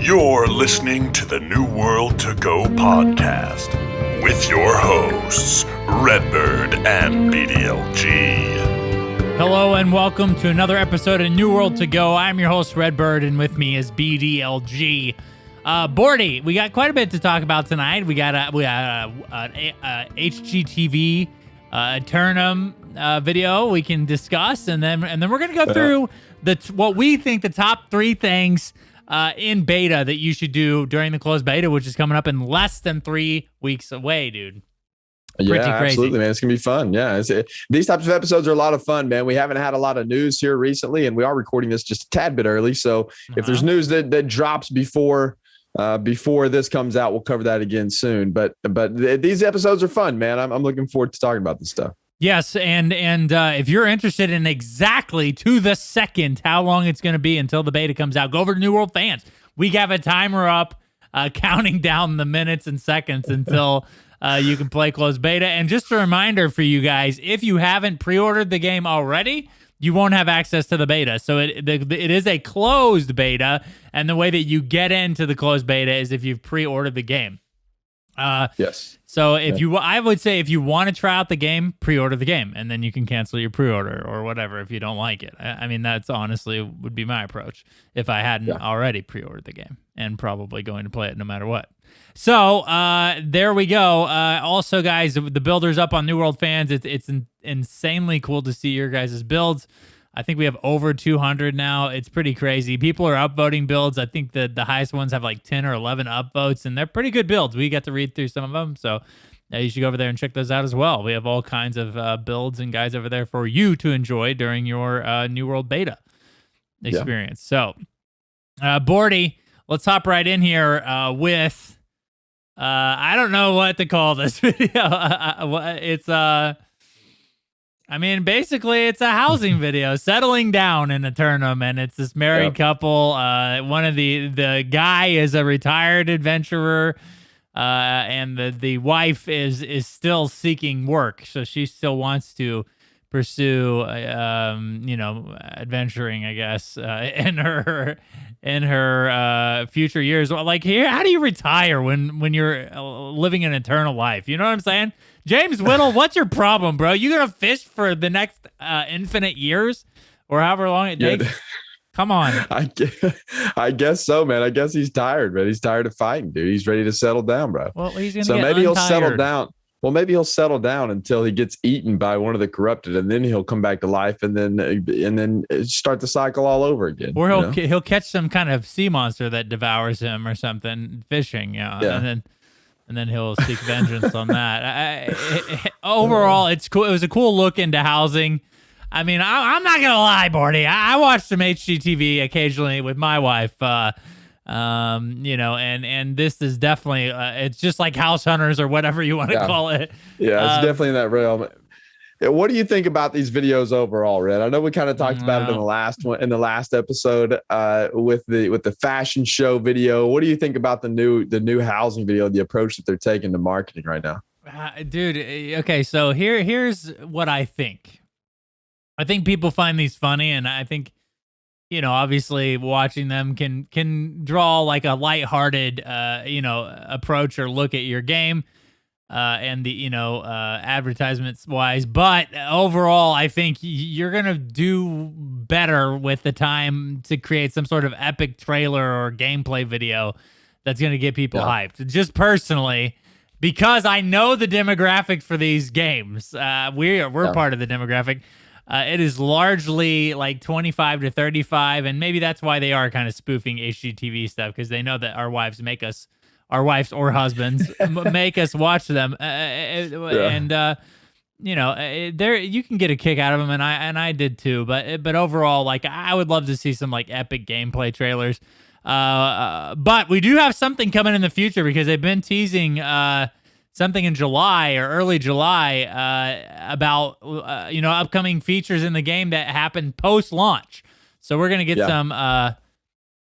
You're listening to the New World to Go podcast with your hosts, Redbyrd and BDLG. Hello and welcome to another episode of New World to Go. I'm your host, Redbyrd, and with me is BDLG. Bordy, we got quite a bit to talk about tonight. We got a HGTV Aeternum video we can discuss, and then we're gonna go through what we think the top 3 things in beta that you should do during the closed beta, which is coming up in less than 3 weeks away, dude. Yeah, absolutely, man. It's going to be fun. Yeah. These types of episodes are a lot of fun, man. We haven't had a lot of news here recently, and we are recording this just a tad bit early. So if there's news that drops before this comes out, we'll cover that again soon. But these episodes are fun, man. I'm looking forward to talking about this stuff. Yes, and if you're interested in exactly to the second how long it's going to be until the beta comes out, go over to New World Fans. We have a timer up counting down the minutes and seconds until you can play closed beta. And just a reminder for you guys, if you haven't pre-ordered the game already, you won't have access to the beta. So it is a closed beta, and the way that you get into the closed beta is if you've pre-ordered the game. Yes. So I would say if you want to try out the game, pre-order the game, and then you can cancel your pre-order or whatever if you don't like it. I mean, that's honestly would be my approach if I hadn't already pre-ordered the game, and probably going to play it no matter what. So there we go. Also, guys, the builders up on New World Fans. It's insanely cool to see your guys' builds. I think we have over 200 now. It's pretty crazy. People are upvoting builds. I think the highest ones have like 10 or 11 upvotes, and they're pretty good builds. We got to read through some of them, so you should go over there and check those out as well. We have all kinds of builds and guys over there for you to enjoy during your New World beta experience. Yeah. So, Bordy, let's hop right in here with, I don't know what to call this video. Basically, it's a housing video, settling down in Aeternum, and it's this married couple. One of the guy is a retired adventurer, and the wife is still seeking work, so she still wants to pursue, adventuring, I guess, in her future years. Like here, how do you retire when you're living an eternal life? You know what I'm saying? James Whittle, what's your problem, bro? You gonna fish for the next infinite years or however long it takes? Come on. I guess so, man. I guess he's tired, man. He's tired of fighting, dude. He's ready to settle down, bro. Well, he's gonna so get maybe untired. He'll settle down. Well, maybe he'll settle down until he gets eaten by one of the corrupted, and then he'll come back to life, and then start the cycle all over again. Or he'll catch some kind of sea monster that devours him or something, fishing, and then he'll seek vengeance on that. Overall, it's cool. It was a cool look into housing. I mean, I'm not gonna lie, Bordy. I watched some HGTV occasionally with my wife. And this is definitely it's just like House Hunters or whatever you want to call it. Yeah, it's definitely in that realm. What do you think about these videos overall, Red? I know we kind of talked about it in the last episode with the fashion show video. What do you think about the new housing video, the approach that they're taking to marketing right now? Dude, okay, so here's what I think. I think people find these funny, and I think obviously watching them can draw like a lighthearted approach or look at your game. And the advertisements wise, but overall, I think you're gonna do better with the time to create some sort of epic trailer or gameplay video that's gonna get people hyped. Just personally, because I know the demographic for these games. We're part of the demographic. It is largely like 25 to 35, and maybe that's why they are kind of spoofing HGTV stuff, because they know that our wives or husbands make us watch them, and you can get a kick out of them, and I did too. But overall, like I would love to see some like epic gameplay trailers. But we do have something coming in the future, because they've been teasing something in July or early July about upcoming features in the game that happen post launch. So we're gonna get some.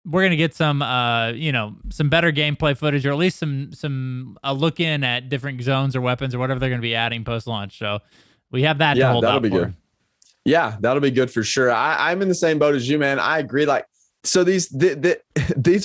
We're gonna get some better gameplay footage, or at least a look in at different zones or weapons or whatever they're gonna be adding post launch. So we have that to hold up for. Yeah, that'll be good for sure. I'm in the same boat as you, man. I agree. Like So these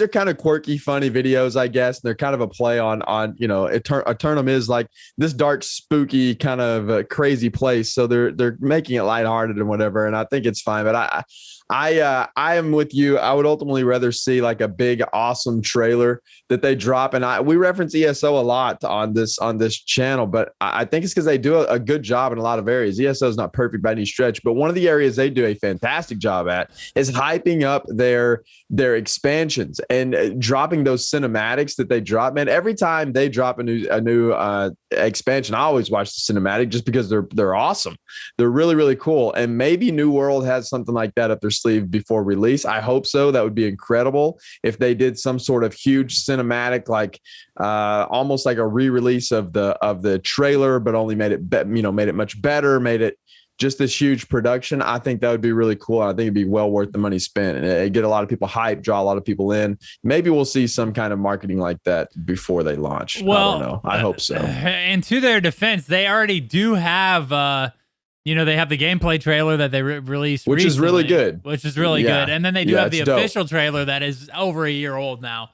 are kind of quirky, funny videos, I guess. And they're kind of a play on Aeternum is like this dark, spooky kind of crazy place. So they're making it lighthearted and whatever. And I think it's fine. But I am with you. I would ultimately rather see like a big, awesome trailer that they drop. And we reference ESO a lot on this channel, but I think it's because they do a good job in a lot of areas. ESO is not perfect by any stretch, but one of the areas they do a fantastic job at is hyping up their expansions and dropping those cinematics that they drop. Man, every time they drop a new expansion, I always watch the cinematic just because they're awesome. They're really, really cool. And maybe New World has something like that up their sleeve before release. I hope so. That would be incredible if they did some sort of huge cinematic, like almost like a re-release of the trailer, but only made it much better, made it just this huge production. I think that would be really cool. I think it'd be well worth the money spent, and it'd get a lot of people hyped, draw a lot of people in. Maybe we'll see some kind of marketing like that before they launch. Well, I don't know. I hope so. And to their defense, they already do have, they have the gameplay trailer that they released which recently, is really good. Which is really good. And then they do have the official trailer that is over a year old now.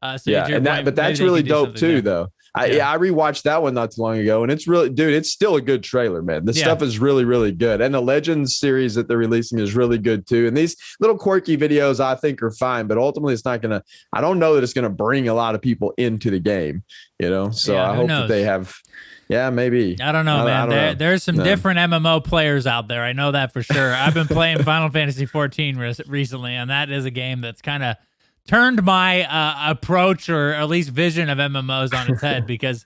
But that's really dope too, though. I rewatched that one not too long ago, and it's really, dude, it's still a good trailer, man. This stuff is really, really good. And the Legends series that they're releasing is really good too. And these little quirky videos I think are fine, but ultimately it's not going to, I don't know that it's going to bring a lot of people into the game, So I hope that they have, maybe. I don't know, man. There's some different MMO players out there. I know that for sure. I've been playing Final Fantasy 14 recently, and that is a game that's kind of turned my approach or at least vision of MMOs on its head because,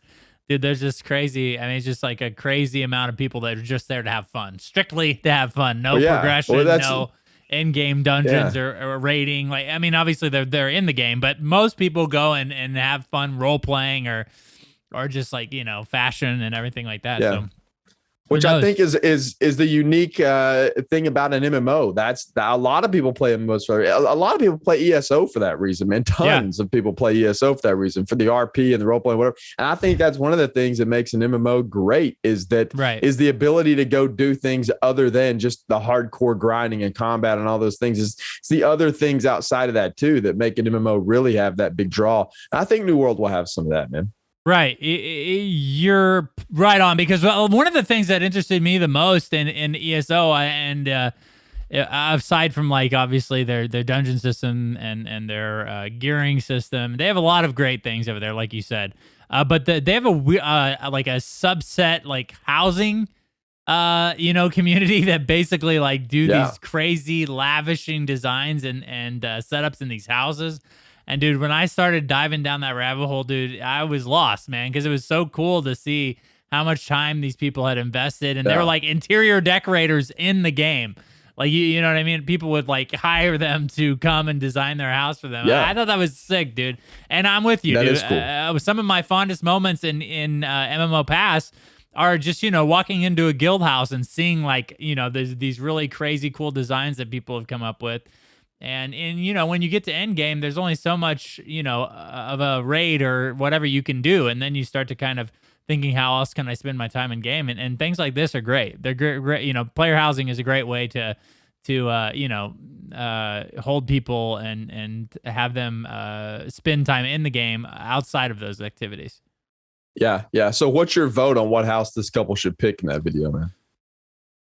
dude, there's just crazy. I mean, it's just like a crazy amount of people that are just there to have fun, strictly to have fun. No progression, no in-game dungeons or raiding. Like, I mean, obviously they're in the game, but most people go and have fun role playing or just like, fashion and everything like that. Yeah. So, which I think is the unique thing about an MMO. That's a lot of people play MMOs for. A lot of people play ESO for that reason, man. Tons of people play ESO for that reason, for the RP and the role play, whatever. And I think that's one of the things that makes an MMO great is the ability to go do things other than just the hardcore grinding and combat and all those things. It's the other things outside of that too that make an MMO really have that big draw. And I think New World will have some of that, man. Right. You're right on, because one of the things that interested me the most in ESO and aside from like obviously their dungeon system and their gearing system, they have a lot of great things over there, like you said. But they have like a subset like housing community that basically like do these crazy lavishing designs and setups in these houses. And dude, when I started diving down that rabbit hole, dude, I was lost, man, because it was so cool to see how much time these people had invested. And they were like interior decorators in the game. Like, you know what I mean? People would like hire them to come and design their house for them. I thought that was sick, dude. And I'm with you, dude. That is cool. Some of my fondest moments in MMO Pass are just, walking into a guild house and seeing like, there's these really crazy cool designs that people have come up with. And when you get to end game, there's only so much, of a raid or whatever you can do. And then you start to kind of thinking, how else can I spend my time in game? And things like this are great. They're great. Player housing is a great way to hold people and have them spend time in the game outside of those activities. Yeah. Yeah. So what's your vote on what house this couple should pick in that video, man?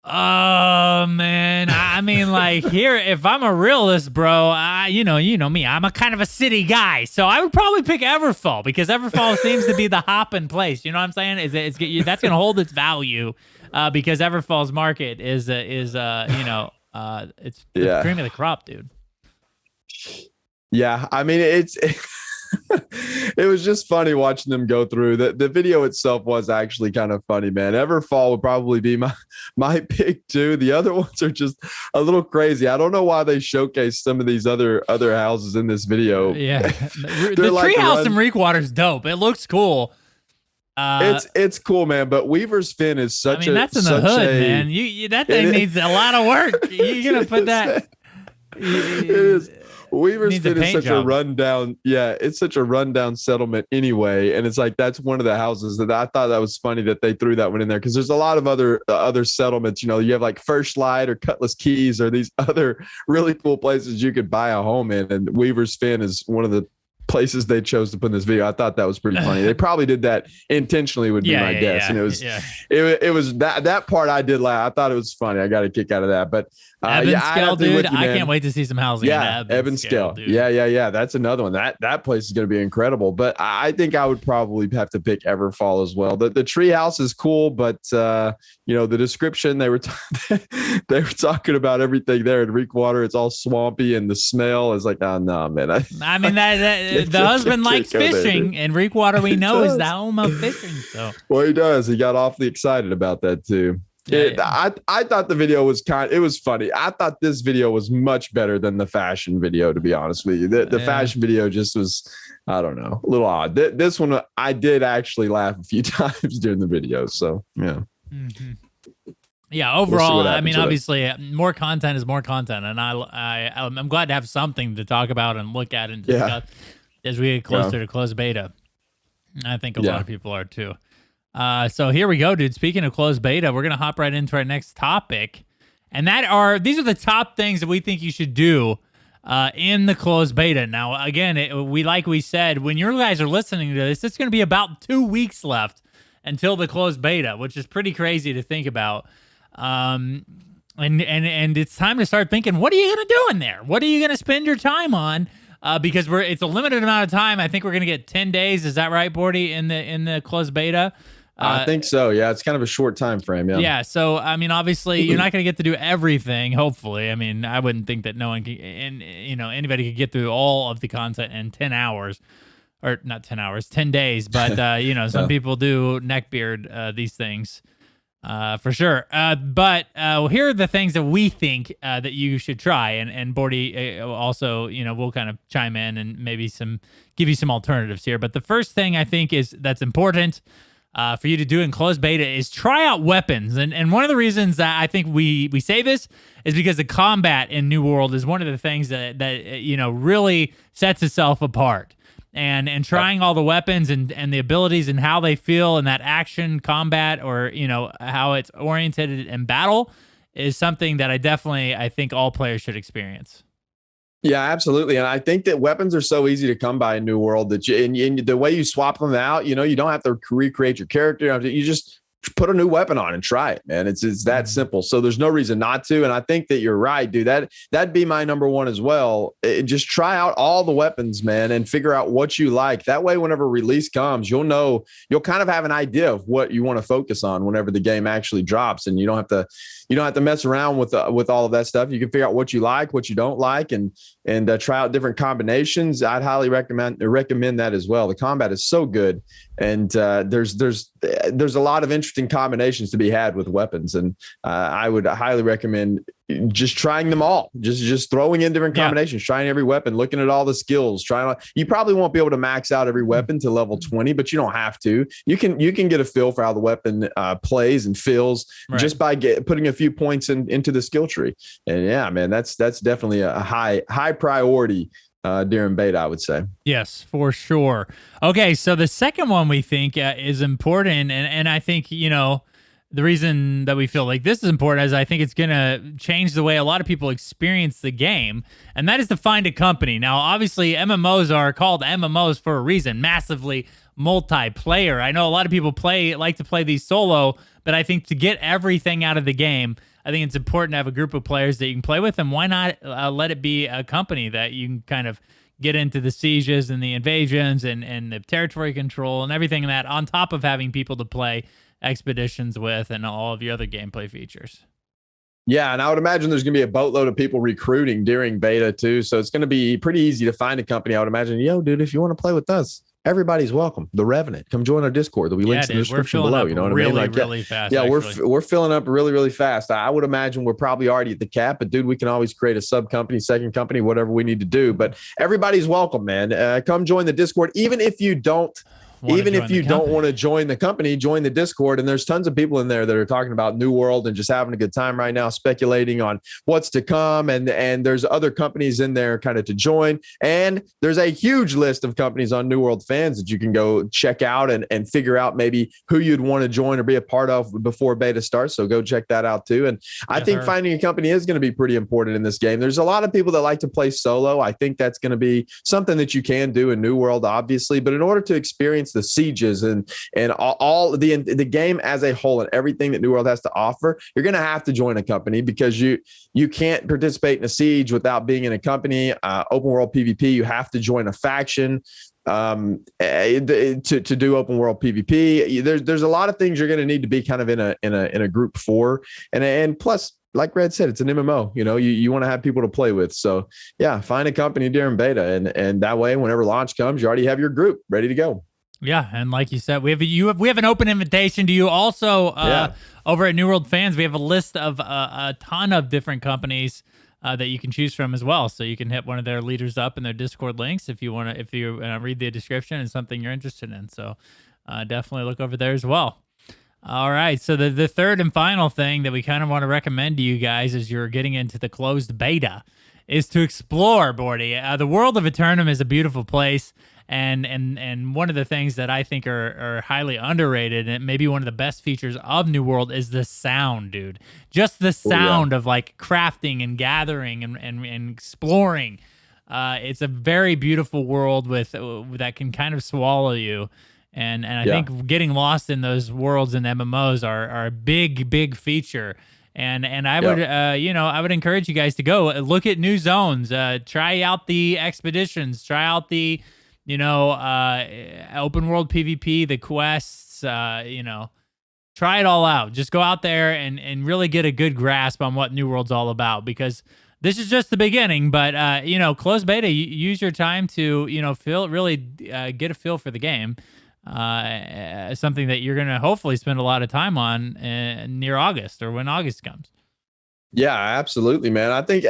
Oh man, I mean, like here, if I'm a realist, bro, you know me, I'm a kind of a city guy, so I would probably pick Everfall because Everfall seems to be the hopping place. You know what I'm saying? That's gonna hold its value, because Everfall's market is it's the cream of the crop, dude. Yeah, I mean it was just funny watching them go through. The video itself was actually kind of funny, man. Everfall would probably be my pick too. The other ones are just a little crazy. I don't know why they showcase some of these other houses in this video. Yeah, the treehouse in Reekwater is dope. It looks cool. It's cool, man. But Weaver's Fin is such that's in the hood, man. That thing needs a lot of work. You're gonna put that. It is. Weaver's Fin is such a rundown. Yeah, it's such a rundown settlement anyway. And it's like, that's one of the houses that I thought that was funny that they threw that one in there, because there's a lot of other settlements. You know, you have like First Light or Cutlass Keys or these other really cool places you could buy a home in. And Weaver's Fin is one of the places they chose to put in this video. I thought that was pretty funny. They probably did that intentionally, would be my guess. And it was that part I did laugh. I thought it was funny. I got a kick out of that. But Evanscale, dude, I can't wait to see some housing. Yeah, Evanscale. Yeah. That's another one. That place is going to be incredible. But I think I would probably have to pick Everfall as well. The tree house is cool, but you know, the description they were talking about everything there in Reekwater. It's all swampy, and the smell is like, oh no, man. I mean that the husband likes fishing, and Reekwater we know is the home of fishing. So well, he does. He got awfully excited about that too. I thought the video was it was funny. I thought this video was much better than the fashion video, to be honest with you. The fashion video just was, I don't know, a little odd. This one, I did actually laugh a few times during the video. So, yeah. Mm-hmm. Yeah, overall, I mean, obviously, more content is more content. And I'm glad to have something to talk about and look at and discuss as we get closer to closed beta. I think a lot of people are too. So here we go, dude. Speaking of closed beta, we're going to hop right into our next topic. And these are the top things that we think you should do in the closed beta. Now, again, we said, when you guys are listening to this, it's going to be about 2 weeks left until the closed beta, which is pretty crazy to think about. And it's time to start thinking, what are you going to do in there? What are you going to spend your time on? Because it's a limited amount of time. I think we're going to get 10 days. Is that right, Bordy, in the closed beta? I think so. Yeah, it's kind of a short time frame. Yeah. Yeah. So I mean, obviously, you're not going to get to do everything. Hopefully, I mean, I wouldn't think that anybody could get through all of the content in 10 hours, or not 10 hours, 10 days. But some people do neckbeard these things for sure. But here are the things that we think that you should try, and Bordy also, we'll kind of chime in and maybe give you some alternatives here. But the first thing I think that's important for you to do in closed beta is try out weapons. And one of the reasons that I think we say this is because the combat in New World is one of the things that really sets itself apart. And trying all the weapons and the abilities and how they feel in that action combat, or how it's oriented in battle, is something that I think all players should experience. Yeah, absolutely. And I think that weapons are so easy to come by in New World that the way you swap them out, you don't have to recreate your character. You just put a new weapon on and try it, man. It's that simple. So there's no reason not to. And I think that you're right, dude. That'd be my number one as well. Just try out all the weapons, man, and figure out what you like. That way, whenever release comes, you'll kind of have an idea of what you want to focus on whenever the game actually drops. And you don't have to mess around with all of that stuff. You can figure out what you like, what you don't like, and try out different combinations. I'd highly recommend that as well. The combat is so good. And there's a lot of interesting combinations to be had with weapons, and I would highly recommend just trying them all. Just throwing in different combinations, trying every weapon, looking at all the skills. You probably won't be able to max out every weapon to level 20, but you don't have to. You can get a feel for how the weapon plays and feels just by putting a few points into the skill tree. And yeah, man, that's definitely a high priority during beta, I would say. Yes, for sure. Okay, so the second one we think is important, and I think, the reason that we feel like this is important is I think it's going to change the way a lot of people experience the game, and that is to find a company. Now, obviously, MMOs are called MMOs for a reason, massively multiplayer. I know a lot of people like to play these solo, but I think to get everything out of the game, I think it's important to have a group of players that you can play with, and why not let it be a company that you can kind of get into the sieges and the invasions and the territory control and everything that, on top of having people to play expeditions with and all of your other gameplay features. Yeah, and I would imagine there's going to be a boatload of people recruiting during beta too, so it's going to be pretty easy to find a company. I would imagine, dude, if you want to play with us, everybody's welcome. The Revenant, come join our Discord. There'll be links in the description below. You know what I mean? Really fast. Yeah, we're filling up really, really fast. I would imagine we're probably already at the cap, but dude, we can always create a sub company, second company, whatever we need to do. But everybody's welcome, man. Come join the Discord, even if you don't even if you don't want to join the company, join the Discord. And there's tons of people in there that are talking about New World and just having a good time right now, speculating on what's to come. And there's other companies in there kind of to join. And there's a huge list of companies on New World Fans that you can go check out and figure out maybe who you'd want to join or be a part of before beta starts. So go check that out too. And I think finding a company is going to be pretty important in this game. There's a lot of people that like to play solo. I think that's going to be something that you can do in New World, obviously, but in order to experience the sieges and all the game as a whole and everything that New World has to offer, you're going to have to join a company, because you can't participate in a siege without being in a company. Open world PvP, you have to join a faction to do open world PvP. There's a lot of things you're going to need to be kind of in a group for, and plus, like Red said, it's an MMO. You want to have people to play with. So yeah, find a company during beta, and that way, whenever launch comes, you already have your group ready to go. Yeah, and like you said, we have an open invitation to you. Also, over at New World Fans, we have a list of a ton of different companies that you can choose from as well. So you can hit one of their leaders up in their Discord links if you read the description and something you're interested in. So definitely look over there as well. All right, so the third and final thing that we kind of want to recommend to you guys as you're getting into the closed beta is to explore, Bordy. The world of Aeternum is a beautiful place, and one of the things that I think are highly underrated, and maybe one of the best features of New World, is the sound, dude. Just the sound of like crafting and gathering and exploring. It's a very beautiful world that can kind of swallow you. And I think getting lost in those worlds and MMOs are a big feature. And I would I would encourage you guys to go look at new zones, try out the expeditions, try out the open world PvP, the quests, try it all out. Just go out there and really get a good grasp on what New World's all about, because this is just the beginning. But closed beta, use your time to get a feel for the game. Something that you're going to hopefully spend a lot of time on near August, or when August comes. Yeah, absolutely, man. I think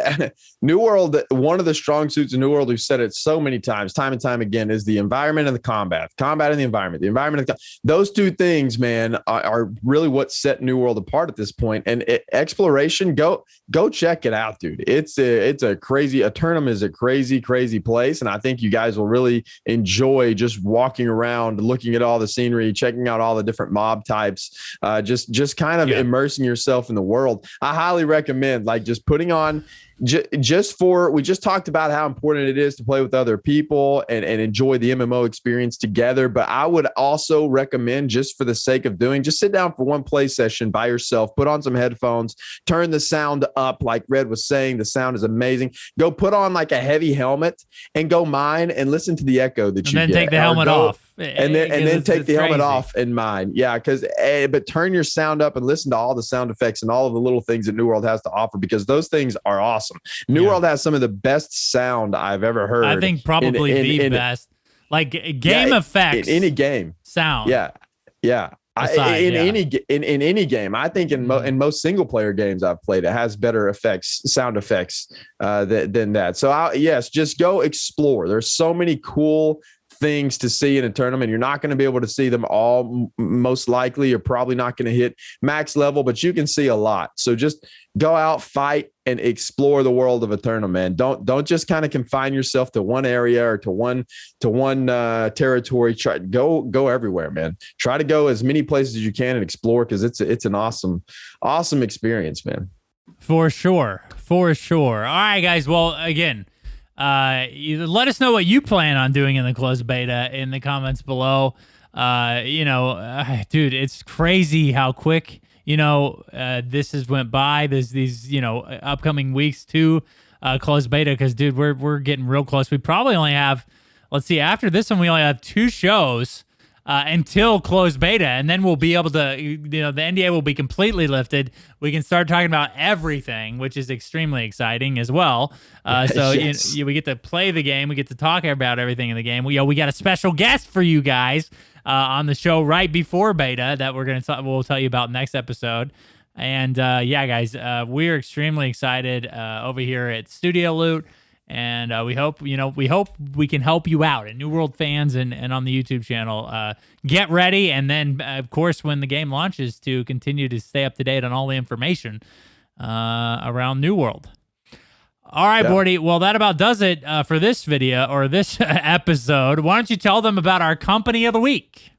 New World, one of the strong suits of New World, we've said it so many times, time and time again, is the environment and the combat and the environment. The environment, those two things, man, are really what set New World apart at this point. And exploration, go check it out, dude. It's a crazy, Aeternum is a crazy place. And I think you guys will really enjoy just walking around, looking at all the scenery, checking out all the different mob types, just kind of immersing yourself in the world. I highly recommend just putting on we just talked about how important it is to play with other people and enjoy the MMO experience together. But I would also recommend, just for the sake of just sit down for one play session by yourself, put on some headphones, turn the sound up. Like Red was saying, the sound is amazing. Go put on like a heavy helmet and go mine and listen to the echo that you get. And then take the helmet off. And then take the helmet off and mine. Yeah, but turn your sound up and listen to all the sound effects and all of the little things that New World has to offer, because those things are awesome. New World has some of the best sound I've ever heard. I think probably the best. Like game effects. In any game. Sound. Yeah. In any game. I think in most single player games I've played, it has better sound effects than that. So just go explore. There's so many cool things to see in a tournament. You're not going to be able to see them all. Most likely, you're probably not going to hit max level, but you can see a lot. So just go out, fight, and explore the world of Aeternum, man. Don't just kind of confine yourself to one area or to one territory. Go everywhere, man. Try to go as many places as you can and explore, because it's an awesome experience, man. For sure. All right, guys. Well, again, let us know what you plan on doing in the closed beta in the comments below. Dude, it's crazy how quick this has went by. There's these upcoming weeks to closed beta, because dude, we're getting real close. We probably only have, after this one, we only have 2 shows until closed beta, and then we'll be able to, the NDA will be completely lifted. We can start talking about everything, which is extremely exciting as well. So yes. We get to play the game, we get to talk about everything in the game. We got a special guest for you guys on the show right before beta that we'll tell you about next episode. And guys, we're extremely excited over here at Studio Loot. And we hope we can help you out, and New World fans and on the YouTube channel. Get ready, and then of course when the game launches, to continue to stay up to date on all the information around New World. All right, Bordy. Well, that about does it for this video or this episode. Why don't you tell them about our company of the week?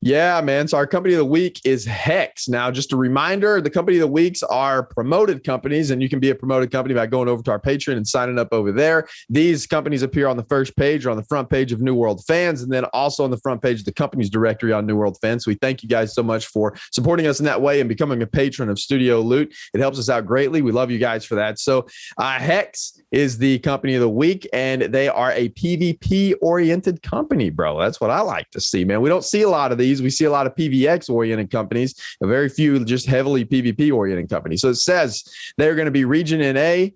Yeah, man. So our company of the week is Hex. Now, just a reminder, the company of the weeks are promoted companies, and you can be a promoted company by going over to our Patreon and signing up over there. These companies appear on the first page or on the front page of New World Fans, and then also on the front page of the company's directory on New World Fans. So we thank you guys so much for supporting us in that way and becoming a patron of Studio Loot. It helps us out greatly. We love you guys for that. So Hex is the company of the week, and they are a PvP-oriented company, bro. That's what I like to see, man. We don't see a lot of these. We see a lot of PVX-oriented companies, and very few just heavily PvP-oriented companies. So it says they're going to be Region NA.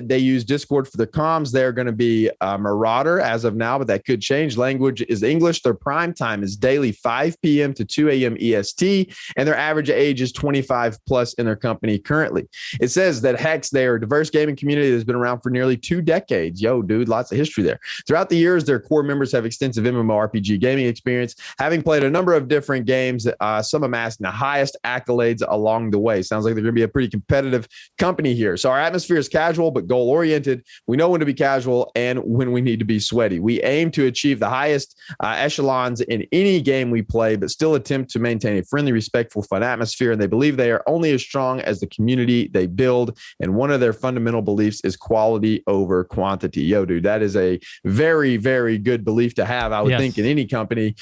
They use Discord for their comms. They're going to be Marauder as of now, but that could change. Language is English. Their prime time is daily 5 p.m. to 2 a.m. EST, and their average age is 25 plus in their company currently. It says that Hex, they are a diverse gaming community that has been around for nearly 2 decades. Yo, dude, lots of history there. Throughout the years, their core members have extensive MMORPG gaming experience, having played a number of different games, some amassing the highest accolades along the way. Sounds like they're going to be a pretty competitive company here. So our atmosphere is casual but goal-oriented. We know when to be casual and when we need to be sweaty. We aim to achieve the highest echelons in any game we play, but still attempt to maintain a friendly, respectful, fun atmosphere. And they believe they are only as strong as the community they build. And one of their fundamental beliefs is quality over quantity. Yo, dude, that is a very, very good belief to have, I would think, in any company,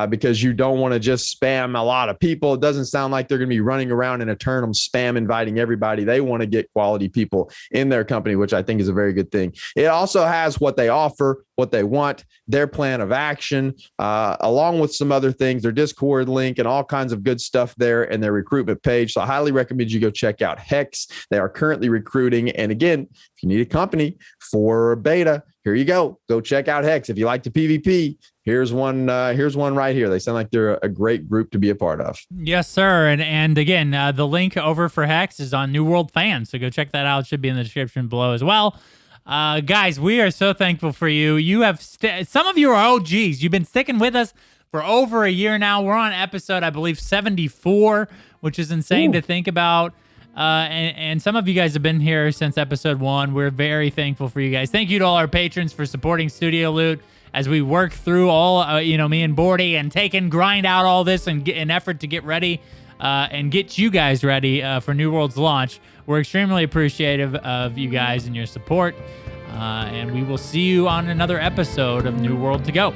because you don't want to just spam a lot of people. It doesn't sound like they're going to be running around in Aeternum spam inviting everybody. They want to get quality people in their company, which I think is a very good thing. It also has what they offer, what they want, their plan of action, along with some other things, their Discord link and all kinds of good stuff there, and their recruitment page. So I highly recommend you go check out Hex. They are currently recruiting. And again, if you need a company for beta, here you go. Go check out Hex. If you like the PvP, here's one right here. They sound like they're a great group to be a part of. Yes, sir. And again, the link over for Hex is on New World Fans, so go check that out. It should be in the description below as well. Guys, we are so thankful for you. You have some of you are OGs. You've been sticking with us for over a year now. We're on episode, I believe, 74, which is insane to think about. And some of you guys have been here since episode 1. We're very thankful for you guys. Thank you to all our patrons for supporting Studio Loot as we work through all, me and Bordy, and grind out all this and get an effort to get ready and get you guys ready for New World's launch. We're extremely appreciative of you guys and your support. And we will see you on another episode of New World to Go.